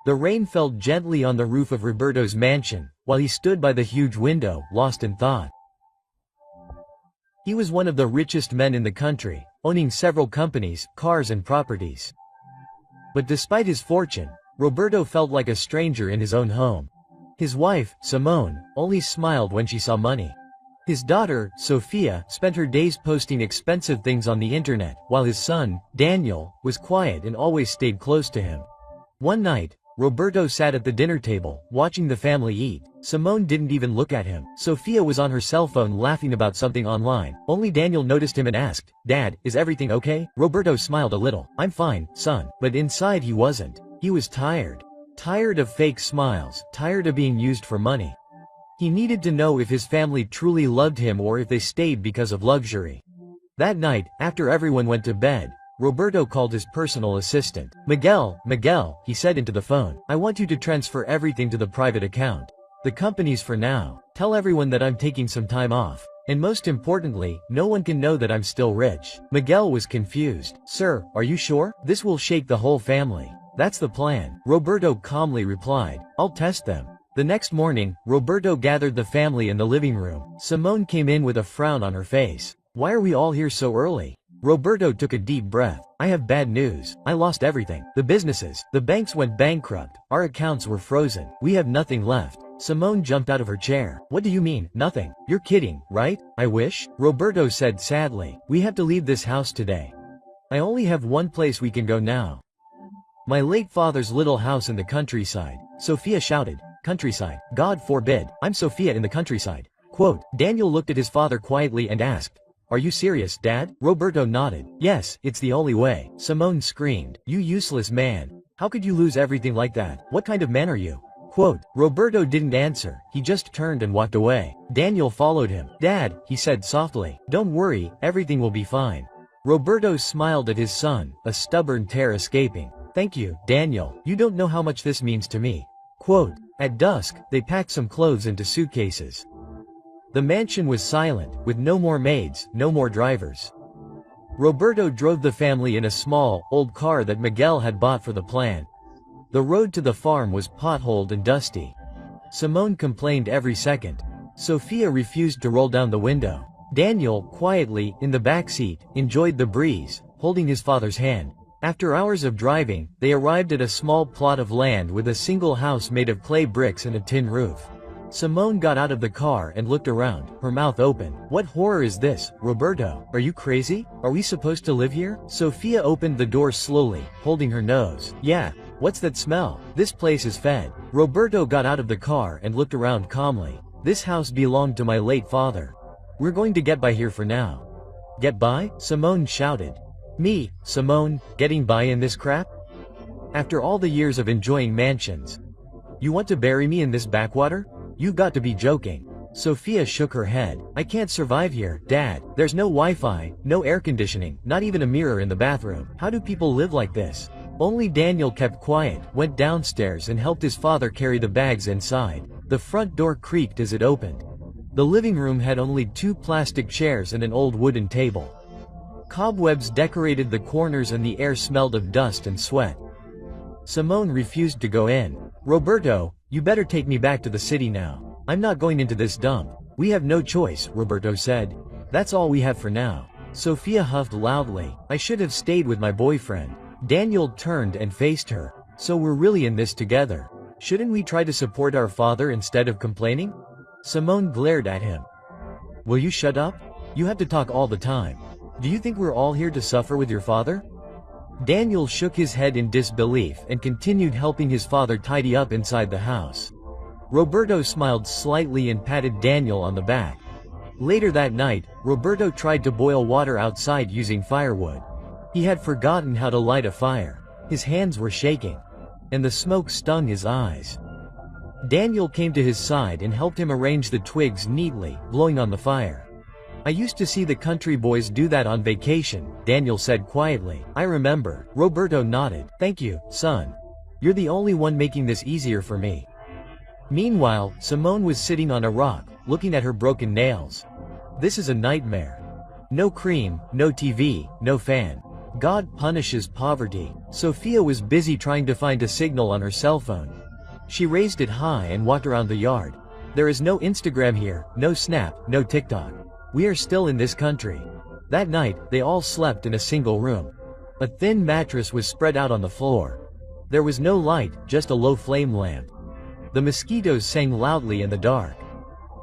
The rain fell gently on the roof of Roberto's mansion, while he stood by the huge window, lost in thought. He was one of the richest men in the country, owning several companies, cars and properties. But despite his fortune, Roberto felt like a stranger in his own home. His wife, Simone, only smiled when she saw money. His daughter, Sophia, spent her days posting expensive things on the internet, while his son, Daniel, was quiet and always stayed close to him. One night, Roberto sat at the dinner table, watching the family eat. Simone didn't even look at him. Sophia was on her cell phone laughing about something online. Only Daniel noticed him and asked, "Dad, is everything okay?" Roberto smiled a little. "I'm fine, son." But inside he wasn't. He was tired. Tired of fake smiles, tired of being used for money. He needed to know if his family truly loved him or if they stayed because of luxury. That night, after everyone went to bed, Roberto called his personal assistant. Miguel, he said into the phone, "I want you to transfer everything to the private account. The company's for now. Tell everyone that I'm taking some time off. And most importantly, no one can know that I'm still rich." Miguel was confused. "Sir, are you sure? This will shake the whole family." "That's the plan," Roberto calmly replied. "I'll test them." The next morning, Roberto gathered the family in the living room. Simone came in with a frown on her face. "Why are we all here so early?" Roberto took a deep breath. "I have bad news. I lost everything. The businesses, the banks went bankrupt. Our accounts were frozen. We have nothing left." Simone jumped out of her chair. "What do you mean, nothing? You're kidding, right?" "I wish," Roberto said sadly. "We have to leave this house today. I only have one place we can go now. My late father's little house in the countryside." Sophia shouted. "Countryside? God forbid. I'm Sophia in the countryside." Quote, Daniel looked at his father quietly and asked, "Are you serious, Dad?" Roberto nodded. "Yes, it's the only way." Simone screamed. "You useless man. How could you lose everything like that? What kind of man are you?" Quote, Roberto didn't answer, he just turned and walked away. Daniel followed him. "Dad," he said softly, "don't worry, everything will be fine." Roberto smiled at his son, a stubborn tear escaping. "Thank you, Daniel. You don't know how much this means to me." Quote, at dusk, they packed some clothes into suitcases. The mansion was silent, with no more maids, no more drivers. Roberto drove the family in a small, old car that Miguel had bought for the plan. The road to the farm was potholed and dusty. Simone complained every second. Sophia refused to roll down the window. Daniel, quietly, in the back seat, enjoyed the breeze, holding his father's hand. After hours of driving, they arrived at a small plot of land with a single house made of clay bricks and a tin roof. Simone got out of the car and looked around, her mouth open. "What horror is this, Roberto? Are you crazy? Are we supposed to live here?" Sophia opened the door slowly, holding her nose. "Yeah. What's that smell? This place is fed." Roberto got out of the car and looked around calmly. "This house belonged to my late father. We're going to get by here for now." "Get by?" Simone shouted. "Me, Simone, getting by in this crap? After all the years of enjoying mansions? You want to bury me in this backwater? You've got to be joking." Sophia shook her head. "I can't survive here, Dad. There's no Wi-Fi, no air conditioning, not even a mirror in the bathroom. How do people live like this?" Only Daniel kept quiet, went downstairs and helped his father carry the bags inside. The front door creaked as it opened. The living room had only 2 plastic chairs and an old wooden table. Cobwebs decorated the corners and the air smelled of dust and sweat. Simone refused to go in. "Roberto, you better take me back to the city now. I'm not going into this dump." "We have no choice," Roberto said. "That's all we have for now." Sophia huffed loudly. "I should have stayed with my boyfriend." Daniel turned and faced her. "So we're really in this together. Shouldn't we try to support our father instead of complaining?" Simone glared at him. "Will you shut up? You have to talk all the time. Do you think we're all here to suffer with your father?" Daniel shook his head in disbelief and continued helping his father tidy up inside the house. Roberto smiled slightly and patted Daniel on the back. Later that night, Roberto tried to boil water outside using firewood. He had forgotten how to light a fire. His hands were shaking, and the smoke stung his eyes. Daniel came to his side and helped him arrange the twigs neatly, blowing on the fire. "I used to see the country boys do that on vacation," Daniel said quietly. "I remember." Roberto nodded. "Thank you, son. You're the only one making this easier for me." Meanwhile, Simone was sitting on a rock, looking at her broken nails. "This is a nightmare. No cream, no TV, no fan. God punishes poverty. Sophia was busy trying to find a signal on her cell phone. She raised it high and walked around the yard. There is no Instagram here, no Snap, no TikTok. We are still in this country. That night, they all slept in a single room. A thin mattress was spread out on the floor. There was no light, just a low flame lamp. The mosquitoes sang loudly in the dark.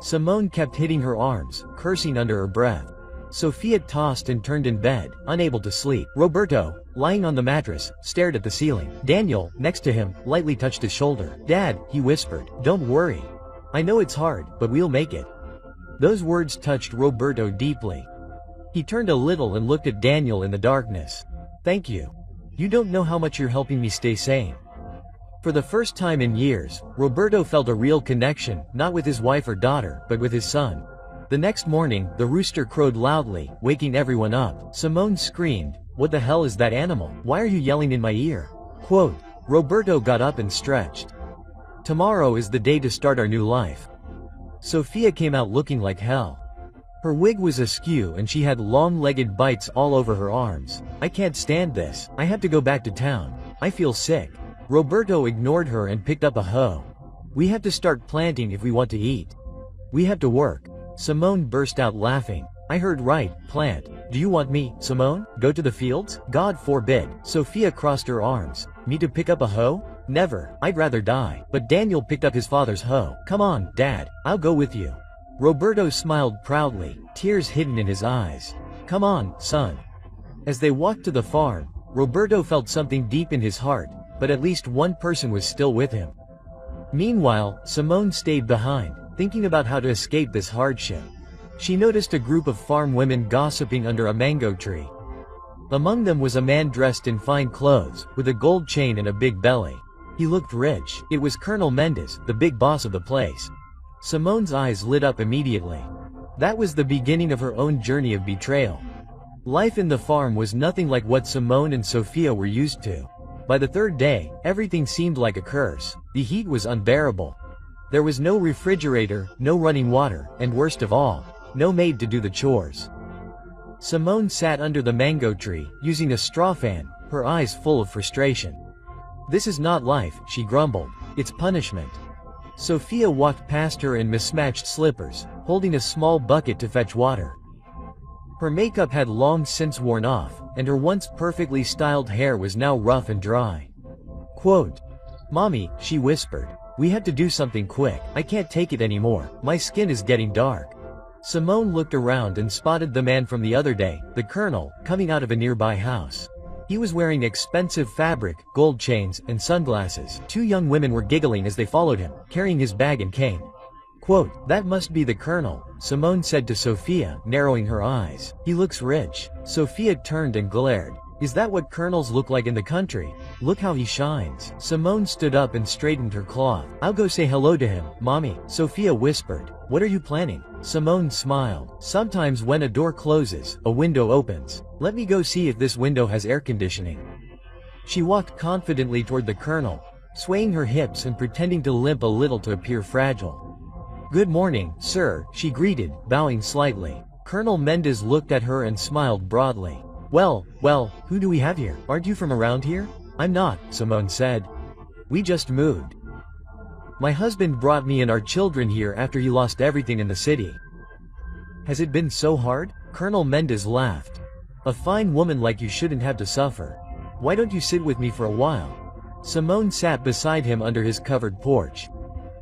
Simone kept hitting her arms, cursing under her breath. Sophia tossed and turned in bed, unable to sleep. Roberto, lying on the mattress, stared at the ceiling. Daniel, next to him, lightly touched his shoulder. "Dad," he whispered, "don't worry. I know it's hard, but we'll make it." Those words touched Roberto deeply. He turned a little and looked at Daniel in the darkness. "Thank you. You don't know how much you're helping me stay sane." For the first time in years, Roberto felt a real connection, not with his wife or daughter, but with his son. The next morning, the rooster crowed loudly, waking everyone up. Simone screamed, "What the hell is that animal? Why are you yelling in my ear?" Quote, Roberto got up and stretched. "Tomorrow is the day to start our new life." Sophia came out looking like hell. Her wig was askew and she had long-legged bites all over her arms. "I can't stand this. I have to go back to town. I feel sick." Roberto ignored her and picked up a hoe. "We have to start planting if we want to eat. We have to work." Simone burst out laughing. "I heard right, plant. Do you want me, Simone? Go to the fields? God forbid." Sophia crossed her arms. "Me to pick up a hoe? Never, I'd rather die." But Daniel picked up his father's hoe. "Come on, Dad, I'll go with you." Roberto smiled proudly, tears hidden in his eyes. "Come on, son." As they walked to the farm, Roberto felt something deep in his heart, but at least one person was still with him. Meanwhile, Simone stayed behind, thinking about how to escape this hardship. She noticed a group of farm women gossiping under a mango tree. Among them was a man dressed in fine clothes, with a gold chain and a big belly. He looked rich. It was Colonel Mendez, the big boss of the place. Simone's eyes lit up immediately. That was the beginning of her own journey of betrayal. Life in the farm was nothing like what Simone and Sophia were used to. By the third day, everything seemed like a curse. The heat was unbearable. There was no refrigerator, no running water, and worst of all, no maid to do the chores. Simone sat under the mango tree, using a straw fan, her eyes full of frustration. "This is not life," she grumbled. "It's punishment." Sophia walked past her in mismatched slippers, holding a small bucket to fetch water. Her makeup had long since worn off, and her once perfectly styled hair was now rough and dry. Quote, "Mommy," she whispered, "we have to do something quick. I can't take it anymore. My skin is getting dark." Simone looked around and spotted the man from the other day, the colonel, coming out of a nearby house. He was wearing expensive fabric, gold chains, and sunglasses. Two young women were giggling as they followed him, carrying his bag and cane. Quote, "That must be the colonel," Simone said to Sophia, narrowing her eyes. "He looks rich." Sophia turned and glared. "Is that what colonels look like in the country? Look how he shines." Simone stood up and straightened her cloth. "I'll go say hello to him, Mommy," Sophia whispered. "What are you planning?" Simone smiled. "Sometimes when a door closes, a window opens. Let me go see if this window has air conditioning." She walked confidently toward the colonel, swaying her hips and pretending to limp a little to appear fragile. "Good morning, sir," she greeted, bowing slightly. Colonel Mendez looked at her and smiled broadly. Well, who do we have here? Aren't you from around here?" "I'm not," Simone said. "We just moved. My husband brought me and our children here after he lost everything in the city." "Has it been so hard?" Colonel Mendez laughed. "A fine woman like you shouldn't have to suffer. Why don't you sit with me for a while?" Simone sat beside him under his covered porch.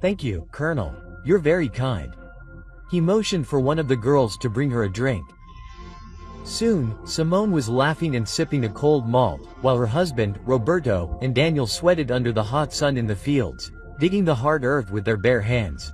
"Thank you, Colonel. You're very kind." He motioned for one of the girls to bring her a drink. Soon, Simone was laughing and sipping a cold malt, while her husband, Roberto, and Daniel sweated under the hot sun in the fields, digging the hard earth with their bare hands.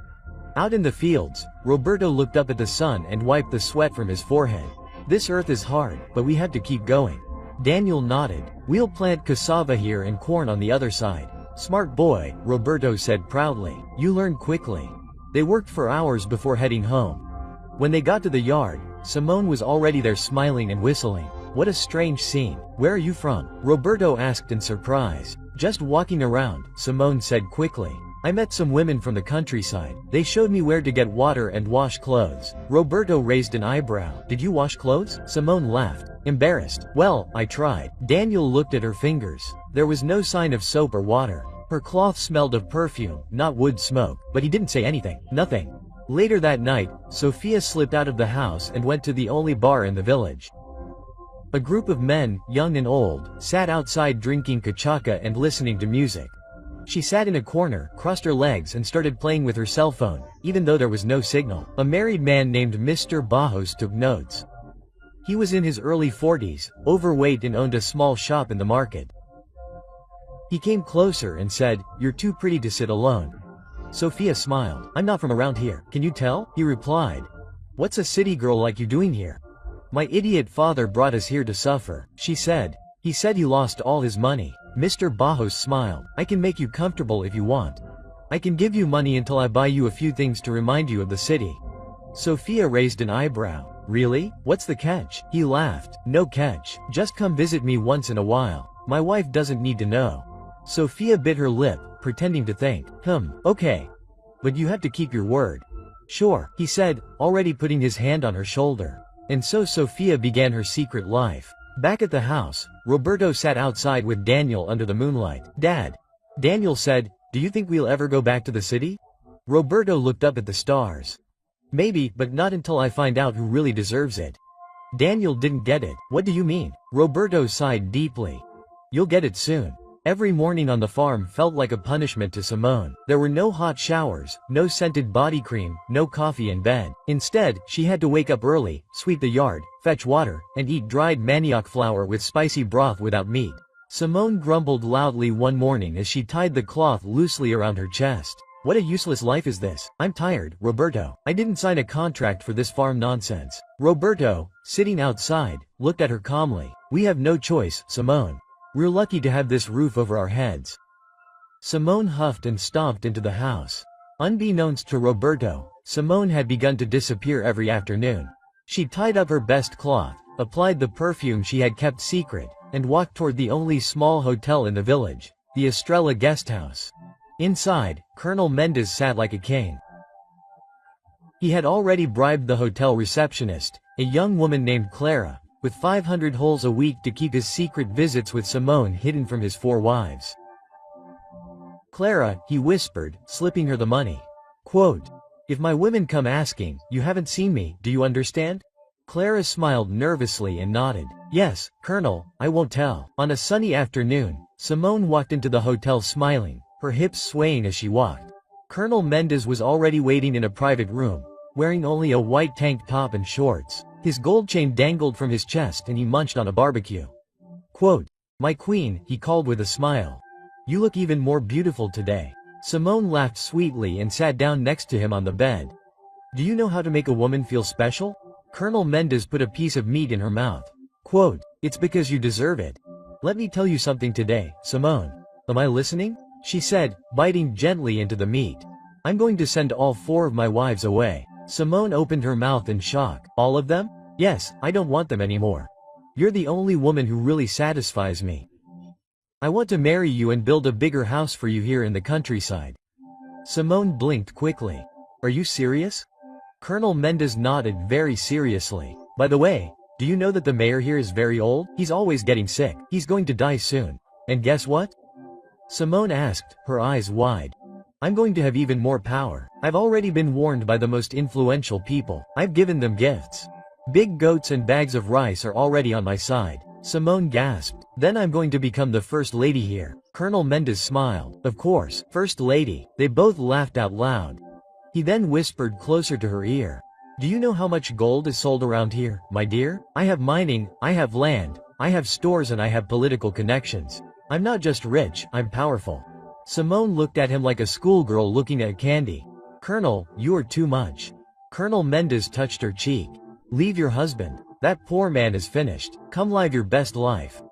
Out in the fields, Roberto looked up at the sun and wiped the sweat from his forehead. "This earth is hard, but we have to keep going." Daniel nodded. "We'll plant cassava here and corn on the other side." "Smart boy," Roberto said proudly. "You learn quickly." They worked for hours before heading home. When they got to the yard, Simone was already there smiling and whistling. "What a strange scene. Where are you from?" Roberto asked in surprise. "Just walking around," Simone said quickly. I met some women from the countryside. They showed me where to get water and wash clothes. Roberto raised an eyebrow. Did you wash clothes? Simone laughed, embarrassed. Well, I tried. Daniel looked at her fingers. There was no sign of soap or water. Her cloth smelled of perfume, not wood smoke, but he didn't say anything. Nothing. Later that night, Sophia slipped out of the house and went to the only bar in the village. A group of men, young and old, sat outside drinking cachaca and listening to music. She sat in a corner, crossed her legs and started playing with her cell phone, even though there was no signal. A married man named Mr. Bajos took notes. He was in his early 40s, overweight and owned a small shop in the market. He came closer and said, "You're too pretty to sit alone." Sophia smiled. "I'm not from around here, can you tell?" He replied. "What's a city girl like you doing here?" "My idiot father brought us here to suffer," she said. "He said he lost all his money." Mr. Bajos smiled. "I can make you comfortable if you want. I can give you money until I buy you a few things to remind you of the city." Sophia raised an eyebrow. "Really? What's the catch?" He laughed. "No catch. Just come visit me once in a while. My wife doesn't need to know." Sophia bit her lip, pretending to think. Okay. But you have to keep your word." "Sure," he said, already putting his hand on her shoulder. And so Sophia began her secret life. Back at the house, Roberto sat outside with Daniel under the moonlight. "Dad," Daniel said, "do you think we'll ever go back to the city?" Roberto looked up at the stars. "Maybe, but not until I find out who really deserves it." Daniel didn't get it. "What do you mean?" Roberto sighed deeply. "You'll get it soon." Every morning on the farm felt like a punishment to Simone. There were no hot showers, no scented body cream, no coffee in bed. Instead, she had to wake up early, sweep the yard, fetch water, and eat dried manioc flour with spicy broth without meat. Simone grumbled loudly one morning as she tied the cloth loosely around her chest. "What a useless life is this. I'm tired, Roberto. I didn't sign a contract for this farm nonsense." Roberto, sitting outside, looked at her calmly. "We have no choice, Simone. We're lucky to have this roof over our heads." Simone huffed and stomped into the house. Unbeknownst to Roberto, Simone had begun to disappear every afternoon. She tied up her best cloth, applied the perfume she had kept secret, and walked toward the only small hotel in the village, the Estrella guest house. Inside, Colonel Mendez sat like a king. He had already bribed the hotel receptionist, a young woman named Clara, with 500 holes a week to keep his secret visits with Simone hidden from his 4 wives. "Clara," he whispered, slipping her the money. Quote, "If my women come asking, you haven't seen me, do you understand?" Clara smiled nervously and nodded. "Yes, Colonel, I won't tell." On a sunny afternoon, Simone walked into the hotel smiling, her hips swaying as she walked. Colonel Mendez was already waiting in a private room, wearing only a white tank top and shorts. His gold chain dangled from his chest and he munched on a barbecue. Quote, "My queen," he called with a smile. "You look even more beautiful today." Simone laughed sweetly and sat down next to him on the bed. "Do you know how to make a woman feel special?" Colonel Mendez put a piece of meat in her mouth. Quote, "It's because you deserve it. Let me tell you something today, Simone." "Am I listening?" she said, biting gently into the meat. "I'm going to send all 4 of my wives away." Simone opened her mouth in shock. "All of them?" "Yes, I don't want them anymore. You're the only woman who really satisfies me. I want to marry you and build a bigger house for you here in the countryside." Simone blinked quickly. "Are you serious?" Colonel Mendez nodded very seriously. "By the way, do you know that the mayor here is very old? He's always getting sick. He's going to die soon. And guess what?" Simone asked, her eyes wide. "I'm going to have even more power. I've already been warned by the most influential people. I've given them gifts. Big goats and bags of rice are already on my side." Simone gasped. "Then I'm going to become the first lady here." Colonel Mendez smiled. "Of course, first lady." They both laughed out loud. He then whispered closer to her ear. "Do you know how much gold is sold around here, my dear? I have mining, I have land, I have stores and I have political connections. I'm not just rich, I'm powerful." Simone looked at him like a schoolgirl looking at candy. "Colonel, you are too much." Colonel Mendez touched her cheek. "Leave your husband. That poor man is finished. Come live your best life.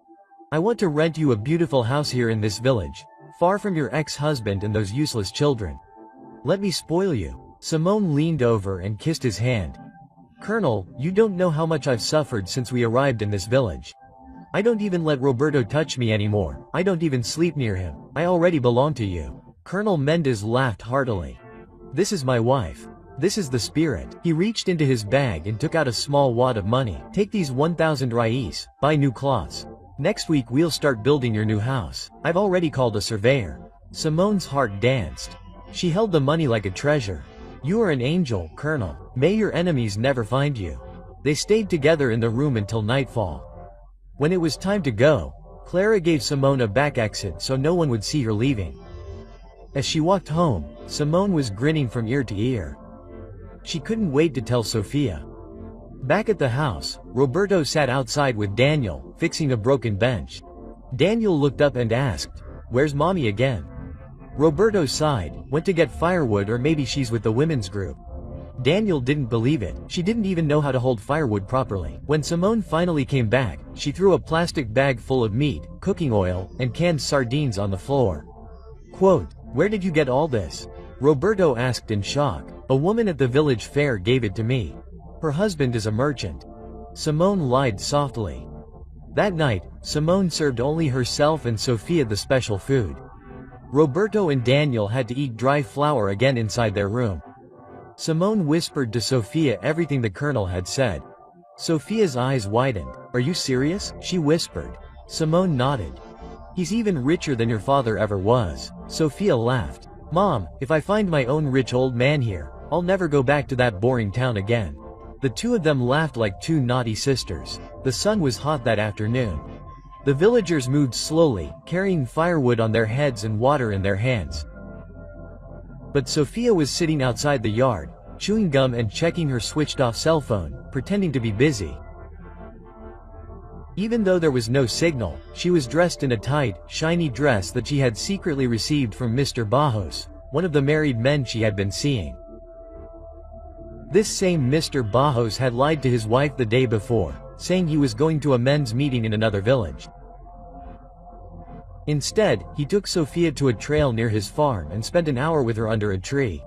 I want to rent you a beautiful house here in this village, far from your ex-husband and those useless children. Let me spoil you." Simone leaned over and kissed his hand. "Colonel, you don't know how much I've suffered since we arrived in this village. I don't even let Roberto touch me anymore. I don't even sleep near him. I already belong to you." Colonel Mendez laughed heartily. "This is my wife. This is the spirit." He reached into his bag and took out a small wad of money. "Take these 1,000 reais, buy new cloths. Next week we'll start building your new house. I've already called a surveyor." Simone's heart danced. She held the money like a treasure. "You are an angel, Colonel. May your enemies never find you." They stayed together in the room until nightfall. When it was time to go, Clara gave Simone a back exit so no one would see her leaving. As she walked home, Simone was grinning from ear to ear. She couldn't wait to tell Sofia. Back at the house, Roberto sat outside with Daniel, fixing a broken bench. Daniel looked up and asked, "Where's Mommy again?" Roberto sighed, "Went to get firewood, or maybe she's with the women's group." Daniel didn't believe it. She didn't even know how to hold firewood properly. When Simone finally came back, she threw a plastic bag full of meat, cooking oil, and canned sardines on the floor. Quote, "Where did you get all this?" Roberto asked in shock. "A woman at the village fair gave it to me. Her husband is a merchant." Simone lied softly. That night, Simone served only herself and Sofia the special food. Roberto and Daniel had to eat dry flour again inside their room. Simone whispered to Sofia everything the colonel had said. Sofia's eyes widened. "Are you serious?" she whispered. Simone nodded. "He's even richer than your father ever was." Sofia laughed. "Mom, if I find my own rich old man here, I'll never go back to that boring town again." The two of them laughed like two naughty sisters. The sun was hot that afternoon. The villagers moved slowly, carrying firewood on their heads and water in their hands. But Sofia was sitting outside the yard, chewing gum and checking her switched-off cell phone, pretending to be busy. Even though there was no signal, she was dressed in a tight, shiny dress that she had secretly received from Mr. Bajos, one of the married men she had been seeing. This same Mr. Bajos had lied to his wife the day before, saying he was going to a men's meeting in another village. Instead, he took Sofia to a trail near his farm and spent an hour with her under a tree.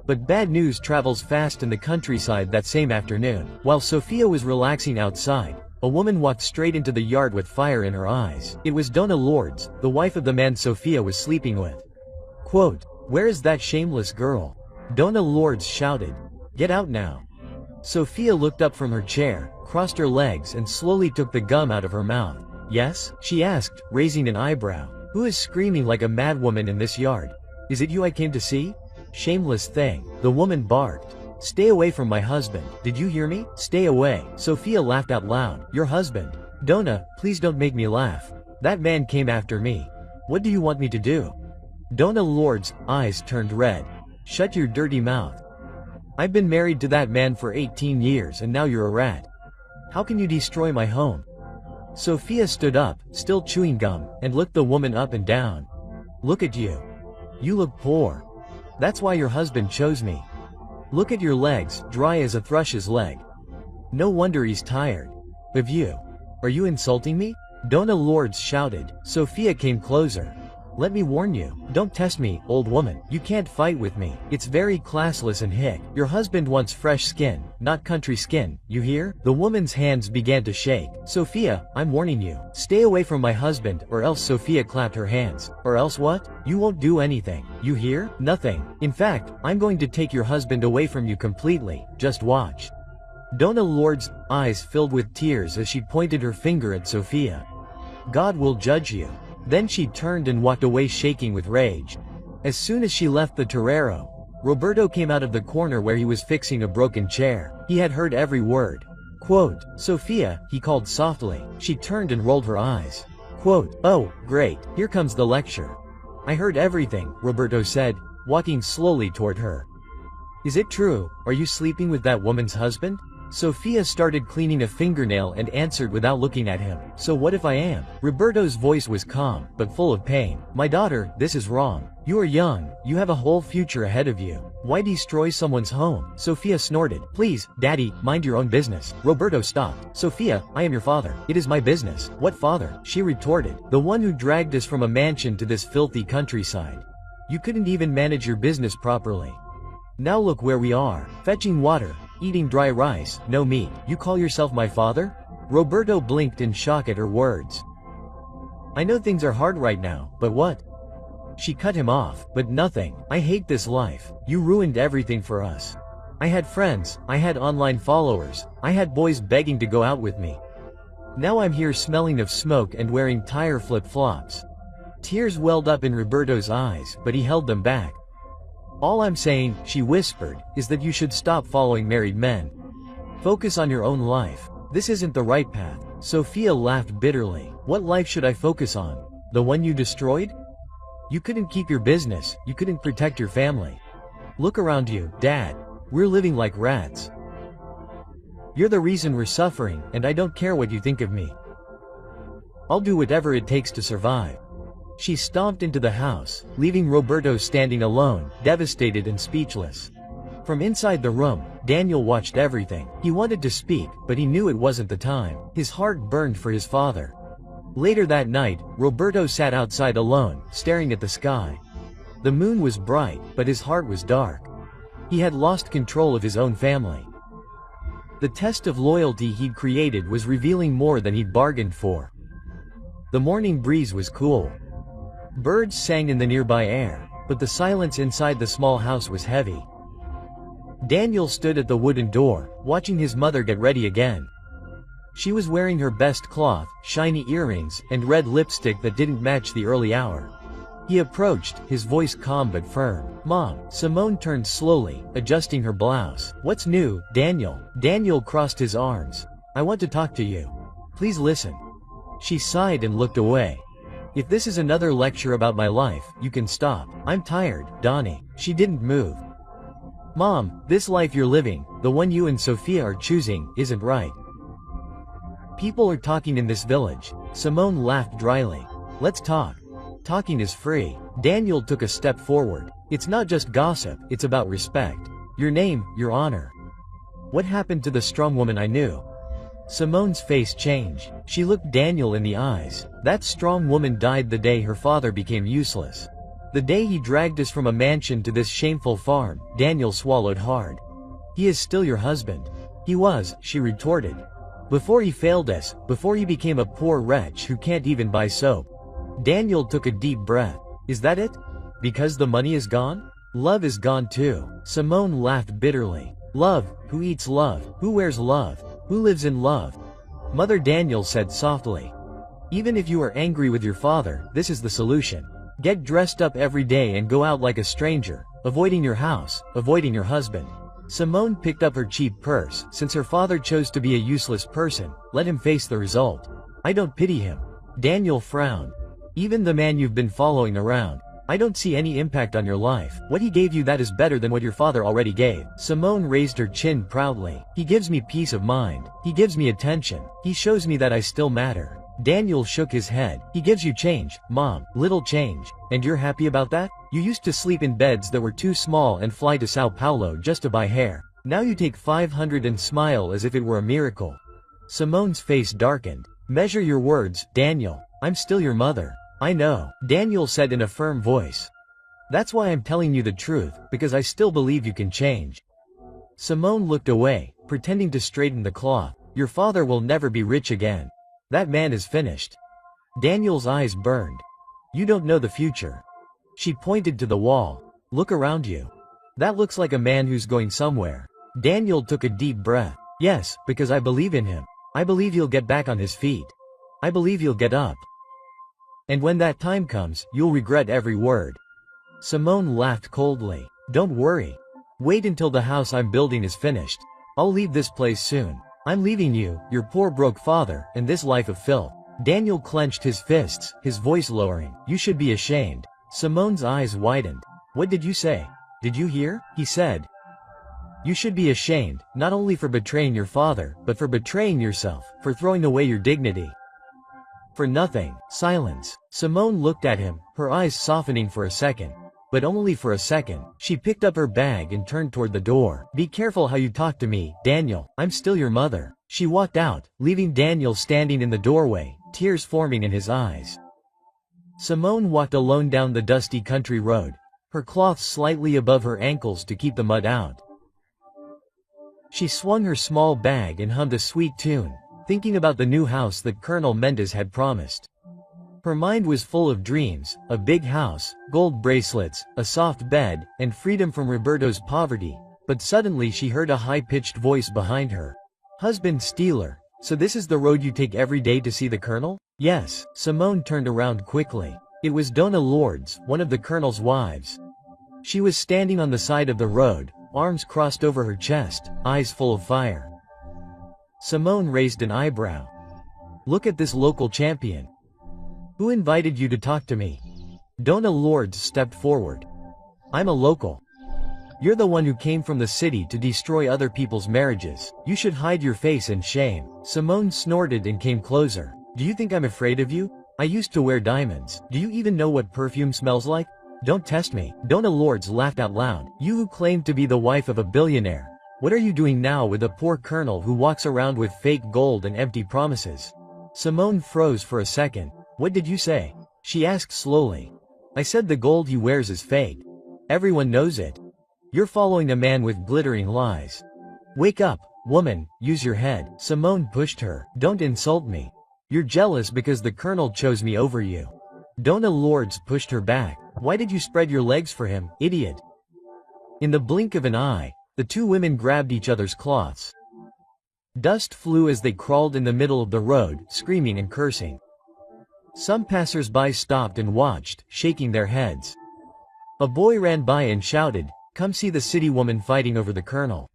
But bad news travels fast in the countryside that same afternoon. While Sofia was relaxing outside, a woman walked straight into the yard with fire in her eyes. It was Dona Lourdes, the wife of the man Sofia was sleeping with. Quote, "Where is that shameless girl?" Dona Lourdes shouted. "Get out now." Sofia looked up from her chair, crossed her legs and slowly took the gum out of her mouth. "Yes?" she asked, raising an eyebrow. "Who is screaming like a madwoman in this yard? Is it you I came to see?" "Shameless thing," the woman barked. "Stay away from my husband. Did you hear me? Stay away." Sofia laughed out loud. "Your husband? Dona, please don't make me laugh. That man came after me. What do you want me to do?" Dona Lourdes' eyes turned red. "Shut your dirty mouth. I've been married to that man for 18 years and now you're a rat. How can you destroy my home?" Sofia stood up, still chewing gum, and looked the woman up and down. "Look at you. You look poor. That's why your husband chose me. Look at your legs, dry as a thrush's leg. No wonder he's tired of you. Are you insulting me?" Dona Lourdes shouted. Sofia came closer. "Let me warn you, don't test me, old woman. You can't fight with me. It's very classless and hick. Your husband wants fresh skin, not country skin, you hear?" The woman's hands began to shake. "Sofia, I'm warning you. Stay away from my husband or else." Sofia clapped her hands. "Or else what? You won't do anything, you hear? Nothing. In fact, I'm going to take your husband away from you completely. Just watch." Dona Lourdes' eyes filled with tears as she pointed her finger at Sofia. "God will judge you." Then she turned and walked away shaking with rage. As soon as she left the torero, Roberto came out of the corner where he was fixing a broken chair. He had heard every word. Quote, "Sofia," he called softly. She turned and rolled her eyes. Quote, "Oh, great, here comes the lecture." "I heard everything," Roberto said, walking slowly toward her. "Is it true? Are you sleeping with that woman's husband?" Sofia started cleaning a fingernail and answered without looking at him. "So what if I am?" Roberto's voice was calm, but full of pain. "My daughter, this is wrong. You are young, you have a whole future ahead of you. Why destroy someone's home?" Sofia snorted. "Please, Daddy, mind your own business." Roberto stopped. "Sofia, I am your father. It is my business." "What father?" she retorted. "The one who dragged us from a mansion to this filthy countryside. You couldn't even manage your business properly. Now look where we are, fetching water, eating dry rice, no meat. You call yourself my father?" Roberto blinked in shock at her words. "I know things are hard right now, but what? She cut him off, but nothing. I hate this life. You ruined everything for us. I had friends, I had online followers, I had boys begging to go out with me. Now I'm here smelling of smoke and wearing tire flip-flops. Tears welled up in Roberto's eyes, but he held them back. All I'm saying, she whispered, is that you should stop following married men. Focus on your own life. This isn't the right path. Sophia laughed bitterly. What life should I focus on? The one you destroyed? You couldn't keep your business, you couldn't protect your family. Look around you, Dad. We're living like rats. You're the reason we're suffering, and I don't care what you think of me. I'll do whatever it takes to survive. She stomped into the house, leaving Roberto standing alone, devastated and speechless. From inside the room, Daniel watched everything. He wanted to speak, but he knew it wasn't the time. His heart burned for his father. Later that night, Roberto sat outside alone, staring at the sky. The moon was bright, but his heart was dark. He had lost control of his own family. The test of loyalty he'd created was revealing more than he'd bargained for. The morning breeze was cool. Birds sang in the nearby air, but the silence inside the small house was heavy. Daniel stood at the wooden door, watching his mother get ready again. She was wearing her best cloth, shiny earrings, and red lipstick that didn't match the early hour. He approached, his voice calm but firm. Mom. Simone turned slowly, adjusting her blouse. What's new, Daniel? Daniel crossed his arms. I want to talk to you. Please listen. She sighed and looked away. If this is another lecture about my life, you can stop. I'm tired, Donnie. She didn't move. Mom, this life you're living, the one you and Sophia are choosing, isn't right. People are talking in this village. Simone laughed dryly. Let's talk. Talking is free. Daniel took a step forward. It's not just gossip, it's about respect. Your name, your honor. What happened to the strong woman I knew? Simone's face changed. She looked Daniel in the eyes. That strong woman died the day her father became useless. The day he dragged us from a mansion to this shameful farm. Daniel swallowed hard. He is still your husband. He was, she retorted. Before he failed us, before he became a poor wretch who can't even buy soap. Daniel took a deep breath. Is that it? Because the money is gone? Love is gone too. Simone laughed bitterly. Love, who eats love, who wears love, who lives in love? Mother Daniel said softly. Even if you are angry with your father, this is the solution. Get dressed up every day and go out like a stranger, avoiding your house, avoiding your husband. Simone picked up her cheap purse. Since her father chose to be a useless person, let him face the result. I don't pity him. Daniel frowned. Even the man you've been following around. I don't see any impact on your life. What he gave you, that is better than what your father already gave. Simone raised her chin proudly. He gives me peace of mind. He gives me attention. He shows me that I still matter. Daniel shook his head. He gives you change, Mom, little change. And you're happy about that? You used to sleep in beds that were too small and fly to Sao Paulo just to buy hair. Now you take 500 and smile as if it were a miracle. Simone's face darkened. Measure your words, Daniel. I'm still your mother. I know, Daniel said in a firm voice. That's why I'm telling you the truth, because I still believe you can change. Simone looked away, pretending to straighten the cloth. Your father will never be rich again. That man is finished. Daniel's eyes burned. You don't know the future. She pointed to the wall. Look around you. That looks like a man who's going somewhere. Daniel took a deep breath. Yes, because I believe in him. I believe he'll get back on his feet. I believe he'll get up. And when that time comes, you'll regret every word. Simone laughed coldly. Don't worry. Wait until the house I'm building is finished. I'll leave this place soon. I'm leaving you, your poor broke father, and this life of filth. Daniel clenched his fists, his voice lowering. You should be ashamed. Simone's eyes widened. What did you say? Did you hear? He said. You should be ashamed, not only for betraying your father, but for betraying yourself, for throwing away your dignity. For nothing. Silence. Simone looked at him, her eyes softening for a second. But only for a second. She picked up her bag and turned toward the door. Be careful how you talk to me, Daniel. I'm still your mother. She walked out, leaving Daniel standing in the doorway, tears forming in his eyes. Simone walked alone down the dusty country road, her cloth slightly above her ankles to keep the mud out. She swung her small bag and hummed a sweet tune, thinking about the new house that Colonel Mendez had promised. Her mind was full of dreams, a big house, gold bracelets, a soft bed, and freedom from Roberto's poverty, but suddenly she heard a high-pitched voice behind her. "Husband stealer, so this is the road you take every day to see the Colonel?" "Yes." Simone turned around quickly. It was Donna Lourdes, one of the Colonel's wives. She was standing on the side of the road, arms crossed over her chest, eyes full of fire. Simone raised an eyebrow. "Look at this local champion. Who invited you to talk to me?" Donna Lourdes stepped forward. "I'm a local. You're the one who came from the city to destroy other people's marriages. You should hide your face in shame." Simone snorted and came closer. "Do you think I'm afraid of you? I used to wear diamonds. Do you even know what perfume smells like? Don't test me." Donna Lourdes laughed out loud. "You who claim to be the wife of a billionaire. What are you doing now with a poor colonel who walks around with fake gold and empty promises?" Simone froze for a second. "What did you say?" she asked slowly. "I said the gold he wears is fake. Everyone knows it. You're following a man with glittering lies. Wake up, woman, use your head." Simone pushed her. "Don't insult me. You're jealous because the Colonel chose me over you." Donna Lourdes pushed her back. "Why did you spread your legs for him, idiot?" In the blink of an eye, the two women grabbed each other's cloths. Dust flew as they crawled in the middle of the road, screaming and cursing. Some passers-by stopped and watched, shaking their heads. A boy ran by and shouted, "Come see the city woman fighting over the Colonel."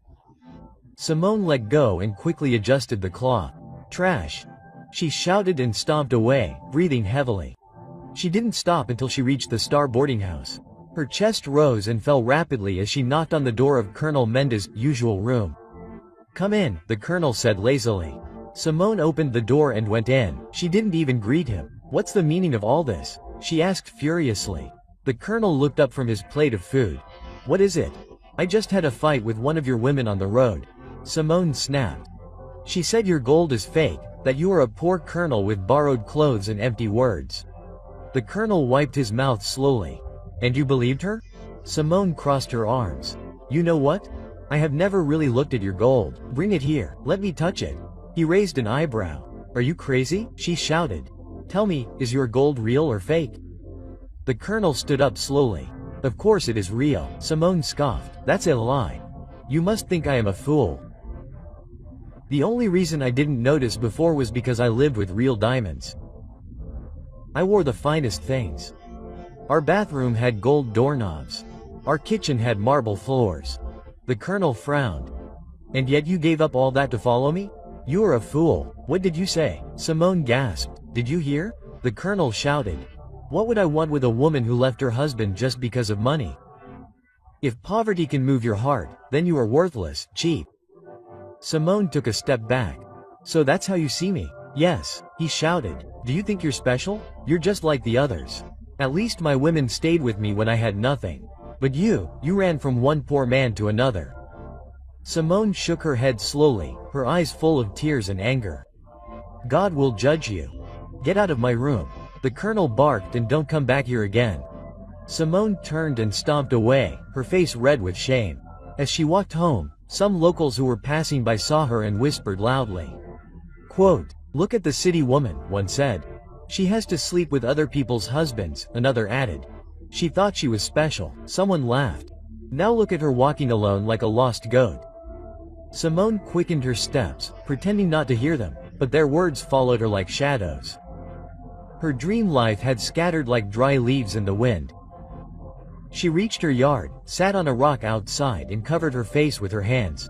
Simone let go and quickly adjusted the cloth. "Trash!" she shouted and stomped away, breathing heavily. She didn't stop until she reached the Star boarding house. Her chest rose and fell rapidly as she knocked on the door of Colonel Mendes' usual room. "Come in," the Colonel said lazily. Simone opened the door and went in. She didn't even greet him. "What's the meaning of all this?" she asked furiously. The Colonel looked up from his plate of food. "What is it?" "I just had a fight with one of your women on the road," Simone snapped. "She said your gold is fake, that you are a poor colonel with borrowed clothes and empty words." The Colonel wiped his mouth slowly. "And you believed her?" Simone crossed her arms. "You know what? I have never really looked at your gold. Bring it here, let me touch it." He raised an eyebrow. "Are you crazy?" she shouted. "Tell me, is your gold real or fake?" The Colonel stood up slowly. "Of course it is real," Simone scoffed. "That's a lie. You must think I am a fool. The only reason I didn't notice before was because I lived with real diamonds. I wore the finest things. Our bathroom had gold doorknobs. Our kitchen had marble floors." The Colonel frowned. "And yet you gave up all that to follow me? You are a fool." "What did you say?" Simone gasped. "Did you hear?" The Colonel shouted. "What would I want with a woman who left her husband just because of money? If poverty can move your heart, then you are worthless, cheap." Simone took a step back. "So that's how you see me?" "Yes," he shouted. "Do you think you're special? You're just like the others. At least my women stayed with me when I had nothing. But you ran from one poor man to another." Simone shook her head slowly, her eyes full of tears and anger. "God will judge you. Get out of my room." The Colonel barked, "and don't come back here again." Simone turned and stomped away, her face red with shame. As she walked home, some locals who were passing by saw her and whispered loudly. Quote, "Look at the city woman," one said. "She has to sleep with other people's husbands," another added. "She thought she was special." Someone laughed. "Now look at her walking alone like a lost goat." Simone quickened her steps, pretending not to hear them, but their words followed her like shadows. Her dream life had scattered like dry leaves in the wind. She reached her yard, sat on a rock outside and covered her face with her hands.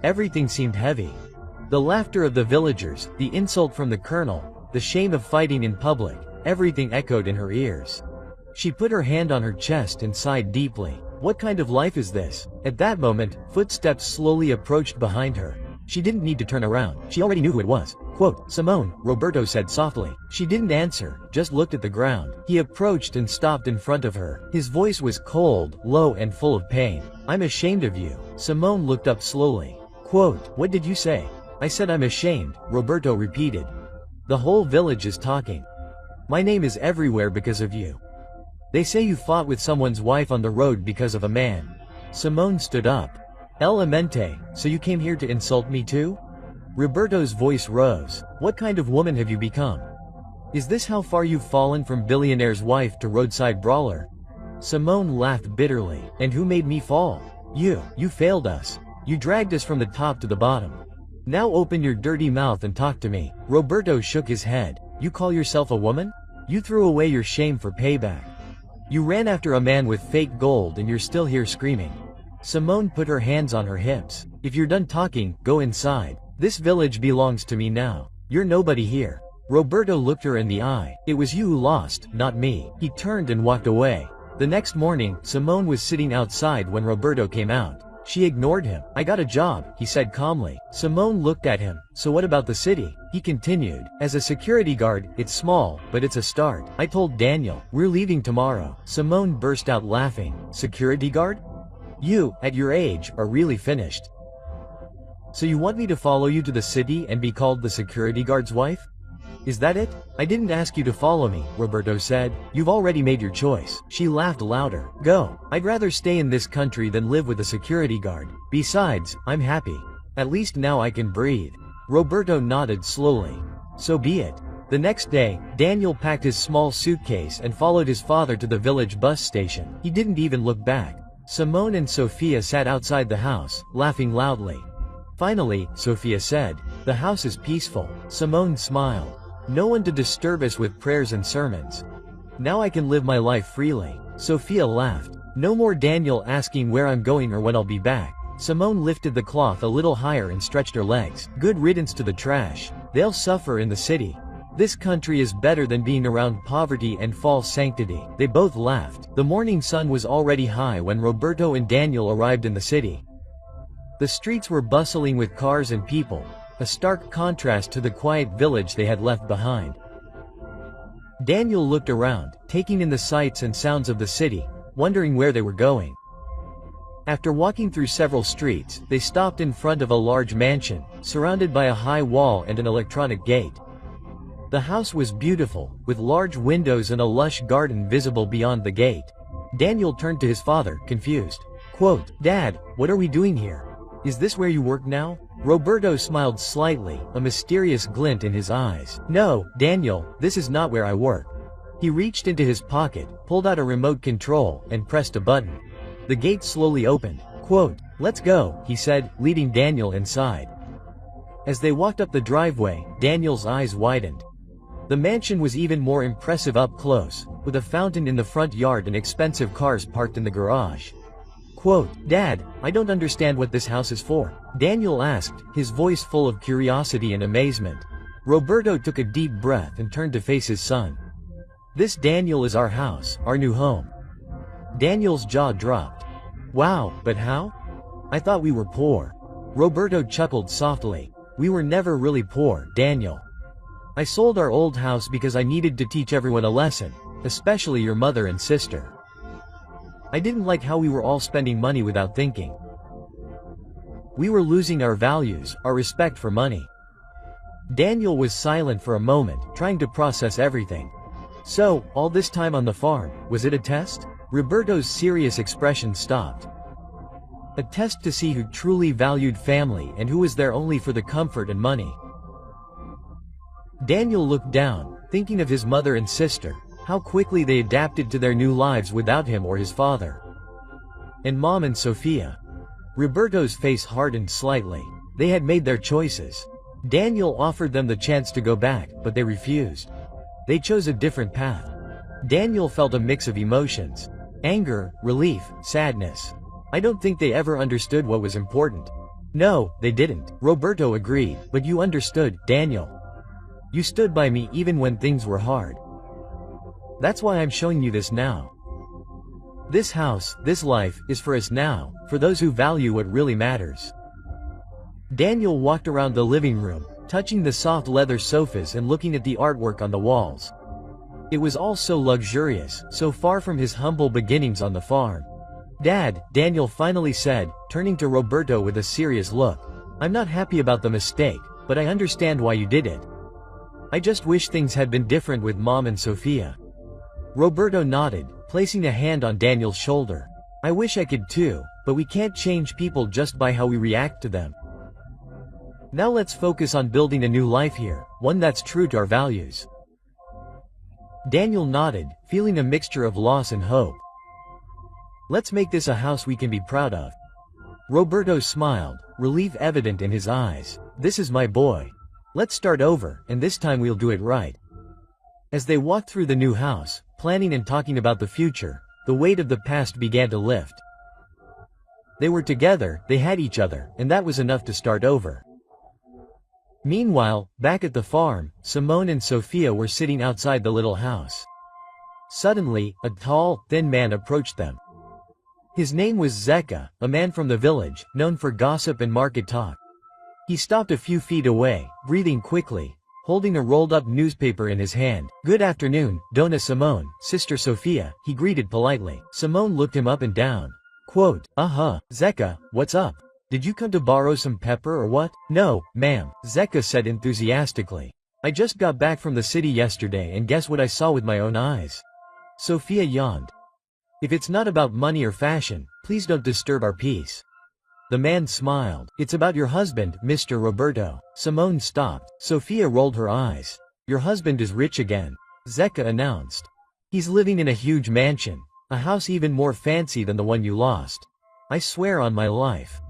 Everything seemed heavy. The laughter of the villagers, the insult from the Colonel, the shame of fighting in public, everything echoed in her ears. She put her hand on her chest and sighed deeply. What kind of life is this? At that moment, footsteps slowly approached behind her. She didn't need to turn around. She already knew who it was. Quote, "Simone," Roberto said softly. She didn't answer, just looked at the ground. He approached and stopped in front of her. His voice was cold, low and full of pain. "I'm ashamed of you." Simone looked up slowly. Quote, "What did you say?" "I said I'm ashamed," Roberto repeated. "The whole village is talking. My name is everywhere because of you. They say you fought with someone's wife on the road because of a man." Simone stood up. "El Amente, so you came here to insult me too?" Roberto's voice rose. "What kind of woman have you become? Is this how far you've fallen from billionaire's wife to roadside brawler? Simone laughed bitterly. And who made me fall? You failed us. You dragged us from the top to the bottom. Now open your dirty mouth and talk to me. Roberto shook his head. You call yourself a woman? You threw away your shame for payback. You ran after a man with fake gold and you're still here screaming. Simone put her hands on her hips. If you're done talking, go inside. This village belongs to me now. You're nobody here. Roberto looked her in the eye. It was you who lost, not me. He turned and walked away. The next morning, Simone was sitting outside when Roberto came out. She ignored him. I got a job, he said calmly. Simone looked at him. So what about the city? He continued. As a security guard, it's small, but it's a start. I told Daniel, we're leaving tomorrow. Simone burst out laughing. Security guard? You, at your age, are really finished. So you want me to follow you to the city and be called the security guard's wife? Is that it? I didn't ask you to follow me, Roberto said. You've already made your choice. She laughed louder. Go. I'd rather stay in this country than live with a security guard. Besides, I'm happy. At least now I can breathe. Roberto nodded slowly. So be it. The next day, Daniel packed his small suitcase and followed his father to the village bus station. He didn't even look back. Simone and Sophia sat outside the house, laughing loudly. Finally, Sophia said, the house is peaceful. Simone smiled. No one to disturb us with prayers and sermons. Now I can live my life freely. Sophia laughed. No more Daniel asking where I'm going or when I'll be back. Simone lifted the cloth a little higher and stretched her legs. Good riddance to the trash. They'll suffer in the city. This country is better than being around poverty and false sanctity. They both laughed. The morning sun was already high when Roberto and Daniel arrived in the city. The streets were bustling with cars and people, a stark contrast to the quiet village they had left behind. Daniel looked around, taking in the sights and sounds of the city, wondering where they were going. After walking through several streets, they stopped in front of a large mansion, surrounded by a high wall and an electronic gate. The house was beautiful, with large windows and a lush garden visible beyond the gate. Daniel turned to his father, confused. Quote, Dad, what are we doing here? Is this where you work now? Roberto smiled slightly, a mysterious glint in his eyes. No, Daniel, this is not where I work. He reached into his pocket, pulled out a remote control, and pressed a button. The gate slowly opened. Quote, let's go, he said, leading Daniel inside. As they walked up the driveway, Daniel's eyes widened. The mansion was even more impressive up close, with a fountain in the front yard and expensive cars parked in the garage. Quote, Dad, I don't understand what this house is for. Daniel asked, his voice full of curiosity and amazement. Roberto took a deep breath and turned to face his son. This, Daniel, is our house, our new home. Daniel's jaw dropped. Wow, but how? I thought we were poor. Roberto chuckled softly. We were never really poor, Daniel. I sold our old house because I needed to teach everyone a lesson, especially your mother and sister. I didn't like how we were all spending money without thinking. We were losing our values, our respect for money. Daniel was silent for a moment, trying to process everything. So, all this time on the farm, was it a test? Roberto's serious expression stopped. A test to see who truly valued family and who was there only for the comfort and money. Daniel looked down, thinking of his mother and sister, how quickly they adapted to their new lives without him or his father. And Mom and Sophia. Roberto's face hardened slightly. They had made their choices. Daniel offered them the chance to go back, but they refused. They chose a different path. Daniel felt a mix of emotions. Anger, relief, sadness. I don't think they ever understood what was important. No, they didn't. Roberto agreed. But you understood, Daniel. You stood by me even when things were hard. That's why I'm showing you this now. This house, this life, is for us now, for those who value what really matters. Daniel walked around the living room, touching the soft leather sofas and looking at the artwork on the walls. It was all so luxurious, so far from his humble beginnings on the farm. Dad, Daniel finally said, turning to Roberto with a serious look. I'm not happy about the mistake, but I understand why you did it. I just wish things had been different with Mom and Sophia. Roberto nodded, placing a hand on Daniel's shoulder. I wish I could too, but we can't change people just by how we react to them. Now let's focus on building a new life here, one that's true to our values. Daniel nodded, feeling a mixture of loss and hope. Let's make this a house we can be proud of. Roberto smiled, relief evident in his eyes. This is my boy. Let's start over, and this time we'll do it right. As they walked through the new house, planning and talking about the future, the weight of the past began to lift. They were together, they had each other, and that was enough to start over. Meanwhile, back at the farm, Simone and Sophia were sitting outside the little house. Suddenly, a tall, thin man approached them. His name was Zeka, a man from the village, known for gossip and market talk. He stopped a few feet away, breathing quickly, holding a rolled-up newspaper in his hand. "Good afternoon, Dona Simone, Sister Sophia," he greeted politely. Simone looked him up and down. Quote, Zeka, what's up? Did you come to borrow some pepper or what? No, ma'am, Zeka said enthusiastically. I just got back from the city yesterday and guess what I saw with my own eyes? Sophia yawned. If it's not about money or fashion, please don't disturb our peace. The man smiled. It's about your husband, Mr. Roberto. Simone stopped. Sophia rolled her eyes. Your husband is rich again, Zeka announced. He's living in a huge mansion, a house even more fancy than the one you lost. I swear on my life.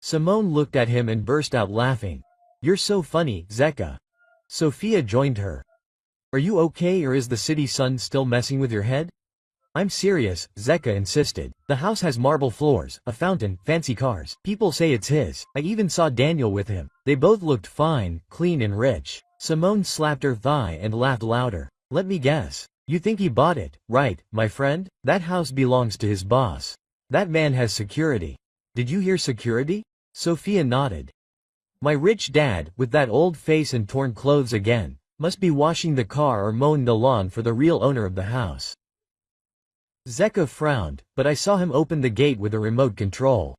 Simone looked at him and burst out laughing. You're so funny, Zeka. Sophia joined her. Are you okay or is the city sun still messing with your head? I'm serious, Zeka insisted. The house has marble floors, a fountain, fancy cars. People say it's his. I even saw Daniel with him. They both looked fine, clean and rich. Simone slapped her thigh and laughed louder. Let me guess. You think he bought it, right, my friend? That house belongs to his boss. That man has security. Did you hear security? Sophia nodded. My rich dad, with that old face and torn clothes again, must be washing the car or mowing the lawn for the real owner of the house. Zeka frowned, but I saw him open the gate with a remote control.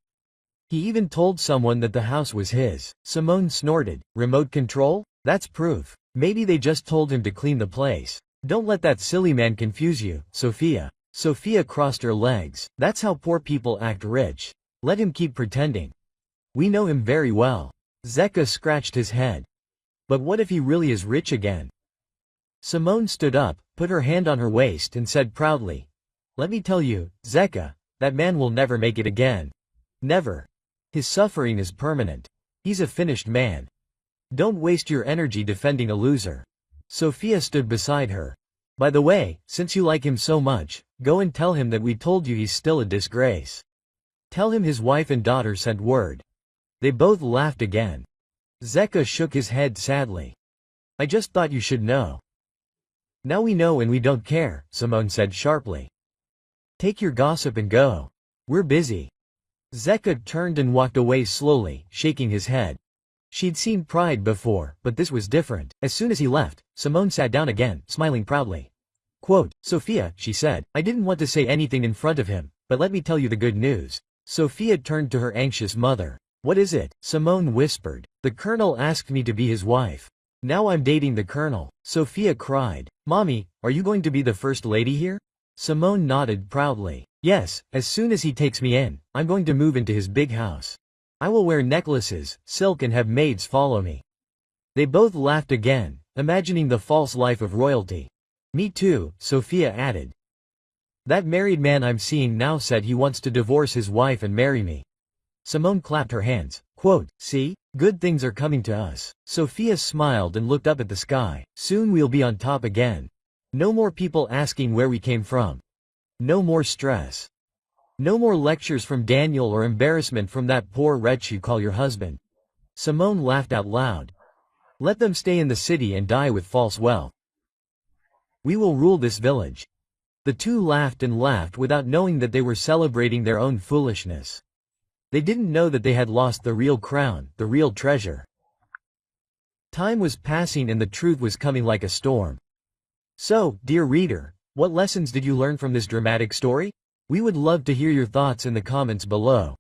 He even told someone that the house was his. Simone snorted. Remote control? That's proof. Maybe they just told him to clean the place. Don't let that silly man confuse you, Sophia. Sophia crossed her legs. That's how poor people act rich. Let him keep pretending. We know him very well. Zeka scratched his head. But what if he really is rich again? Simone stood up, put her hand on her waist and said proudly, let me tell you, Zeka, that man will never make it again. Never. His suffering is permanent. He's a finished man. Don't waste your energy defending a loser. Sophia stood beside her. By the way, since you like him so much, go and tell him that we told you he's still a disgrace. Tell him his wife and daughter sent word. They both laughed again. Zeka shook his head sadly. I just thought you should know. Now we know and we don't care, Simone said sharply. Take your gossip and go. We're busy. Zeka turned and walked away slowly, shaking his head. She'd seen pride before, but this was different. As soon as he left, Simone sat down again, smiling proudly. Quote, Sophia, she said, I didn't want to say anything in front of him, but let me tell you the good news. Sophia turned to her anxious mother. What is it? Simone whispered. The colonel asked me to be his wife. Now I'm dating the colonel. Sophia cried. Mommy, are you going to be the first lady here? Simone nodded proudly. Yes, as soon as he takes me in, I'm going to move into his big house. I will wear necklaces, silk and have maids follow me. They both laughed again, imagining the false life of royalty. Me too, Sophia added. That married man I'm seeing now said he wants to divorce his wife and marry me. Simone clapped her hands. Quote, see? Good things are coming to us. Sophia smiled and looked up at the sky. Soon we'll be on top again. No more people asking where we came from. No more stress. No more lectures from Daniel or embarrassment from that poor wretch you call your husband. Simone laughed out loud. Let them stay in the city and die with false wealth. We will rule this village. The two laughed and laughed without knowing that they were celebrating their own foolishness. They didn't know that they had lost the real crown, the real treasure. Time was passing and the truth was coming like a storm. So, dear reader, what lessons did you learn from this dramatic story? We would love to hear your thoughts in the comments below.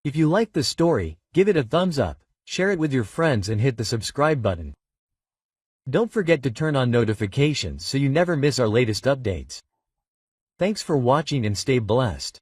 If you liked the story, give it a thumbs up, share it with your friends and hit the subscribe button. Don't forget to turn on notifications so you never miss our latest updates. Thanks for watching and stay blessed.